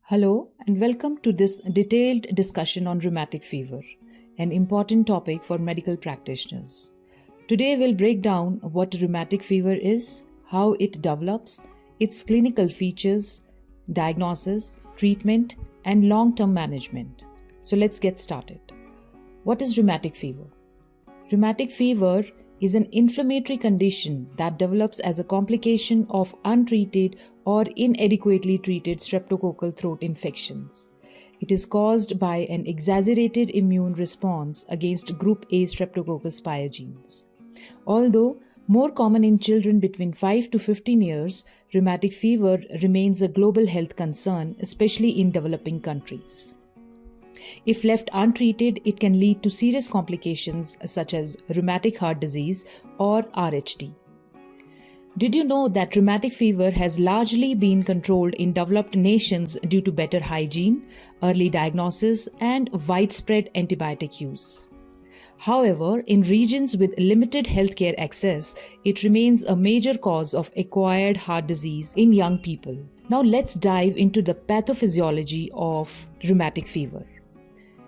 Hello, and welcome to this detailed discussion on rheumatic fever, an important topic for medical practitioners. Today, we'll break down what rheumatic fever is, how it develops, its clinical features, diagnosis, treatment, and long term management. So, let's get started. What is rheumatic fever? Rheumatic fever is an inflammatory condition that develops as a complication of untreated or inadequately treated streptococcal throat infections. It is caused by an exaggerated immune response against group A Streptococcus pyogenes. Although more common in children between 5 to 15 years, rheumatic fever remains a global health concern, especially in developing countries. If left untreated, it can lead to serious complications such as rheumatic heart disease or RHD. Did you know that rheumatic fever has largely been controlled in developed nations due to better hygiene, early diagnosis, and widespread antibiotic use? However, in regions with limited healthcare access, it remains a major cause of acquired heart disease in young people. Now let's dive into the pathophysiology of rheumatic fever.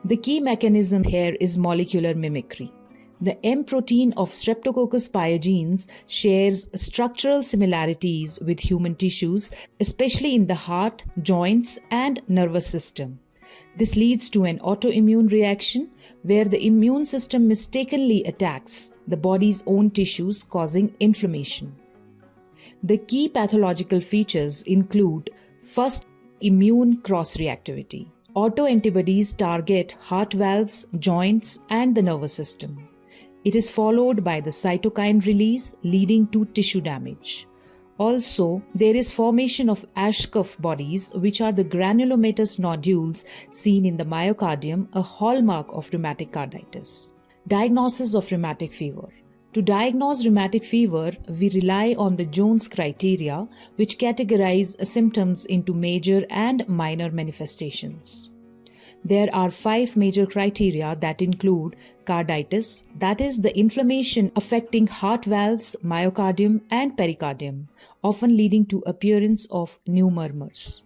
The key mechanism here is molecular mimicry. The M protein of Streptococcus pyogenes shares structural similarities with human tissues, especially in the heart, joints, and nervous system. This leads to an autoimmune reaction where the immune system mistakenly attacks the body's own tissues, causing inflammation. The key pathological features include: first, immune cross-reactivity. Autoantibodies target heart valves, joints, and the nervous system. It is followed by the cytokine release, leading to tissue damage. Also, there is formation of Ashkoff bodies, which are the granulomatous nodules seen in the myocardium, a hallmark of rheumatic carditis. Diagnosis of rheumatic fever. To diagnose rheumatic fever, we rely on the Jones criteria, which categorize symptoms into major and minor manifestations. There are 5 major criteria that include carditis, that is the inflammation affecting heart valves, myocardium, and pericardium, often leading to appearance of new murmurs.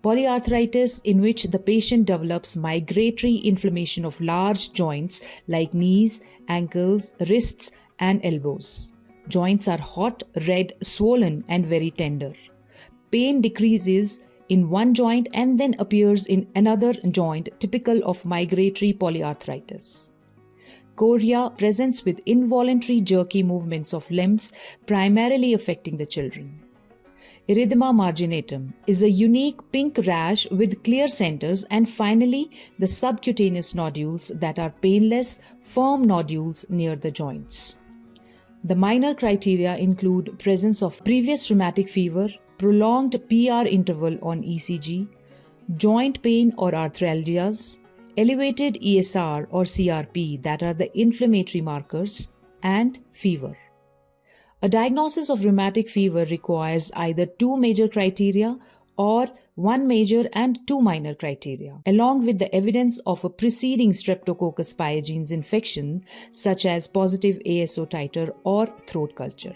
Polyarthritis, in which the patient develops migratory inflammation of large joints like knees, ankles, wrists, and elbows. Joints are hot, red, swollen, and very tender. Pain decreases in one joint and then appears in another joint, typical of migratory polyarthritis. Chorea presents with involuntary jerky movements of limbs, primarily affecting the children. Erythema marginatum is a unique pink rash with clear centers, and finally, the subcutaneous nodules that are painless, firm nodules near the joints. The minor criteria include presence of previous rheumatic fever, prolonged PR interval on ECG, joint pain or arthralgias, elevated ESR or CRP, that are the inflammatory markers, and fever. A diagnosis of rheumatic fever requires either 2 major criteria or 1 major and 2 minor criteria, along with the evidence of a preceding Streptococcus pyogenes infection, such as positive ASO titer or throat culture.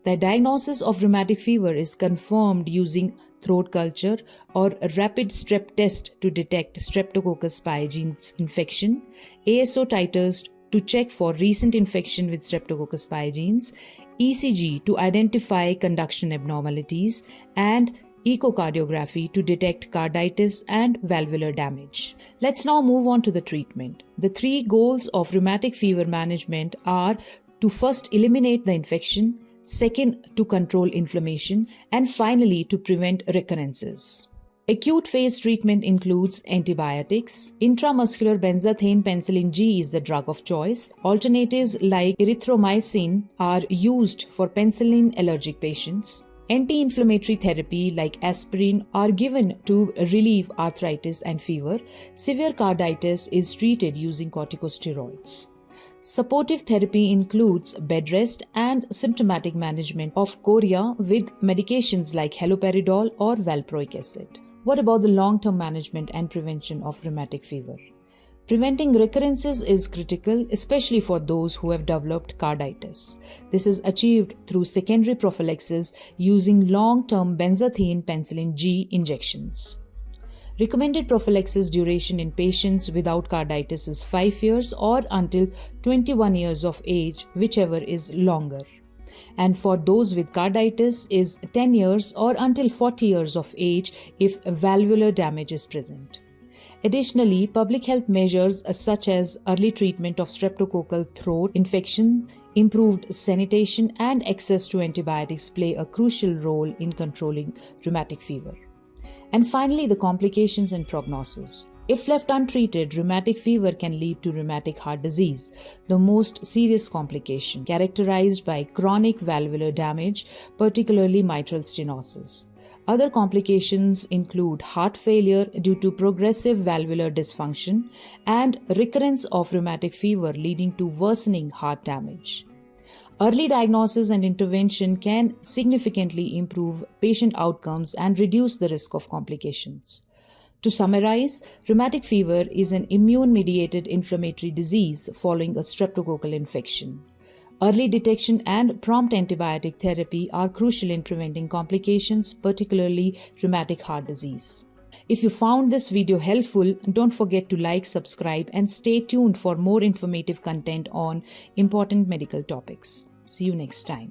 The diagnosis of rheumatic fever is confirmed using throat culture or a rapid strep test to detect Streptococcus pyogenes infection, ASO titers to check for recent infection with Streptococcus pyogenes, ECG to identify conduction abnormalities, and echocardiography to detect carditis and valvular damage. Let's now move on to the treatment. The 3 goals of rheumatic fever management are to first eliminate the infection, second to control inflammation, and finally to prevent recurrences. Acute phase treatment includes antibiotics. Intramuscular benzathine penicillin G is the drug of choice. Alternatives like erythromycin are used for penicillin allergic patients. Anti-inflammatory therapy like aspirin are given to relieve arthritis and fever. Severe carditis is treated using corticosteroids. Supportive therapy includes bed rest and symptomatic management of chorea with medications like haloperidol or valproic acid. What about the long-term management and prevention of rheumatic fever? Preventing recurrences is critical, especially for those who have developed carditis. This is achieved through secondary prophylaxis using long-term benzathine penicillin G injections. Recommended prophylaxis duration in patients without carditis is 5 years or until 21 years of age, whichever is longer. And for those with carditis is 10 years or until 40 years of age if valvular damage is present. Additionally, public health measures such as early treatment of streptococcal throat infection, improved sanitation, and access to antibiotics play a crucial role in controlling rheumatic fever. And finally, the complications and prognosis. If left untreated, rheumatic fever can lead to rheumatic heart disease, the most serious complication, characterized by chronic valvular damage, particularly mitral stenosis. Other complications include heart failure due to progressive valvular dysfunction and recurrence of rheumatic fever leading to worsening heart damage. Early diagnosis and intervention can significantly improve patient outcomes and reduce the risk of complications. To summarize, rheumatic fever is an immune-mediated inflammatory disease following a streptococcal infection. Early detection and prompt antibiotic therapy are crucial in preventing complications, particularly rheumatic heart disease. If you found this video helpful, don't forget to like, subscribe, and stay tuned for more informative content on important medical topics. See you next time.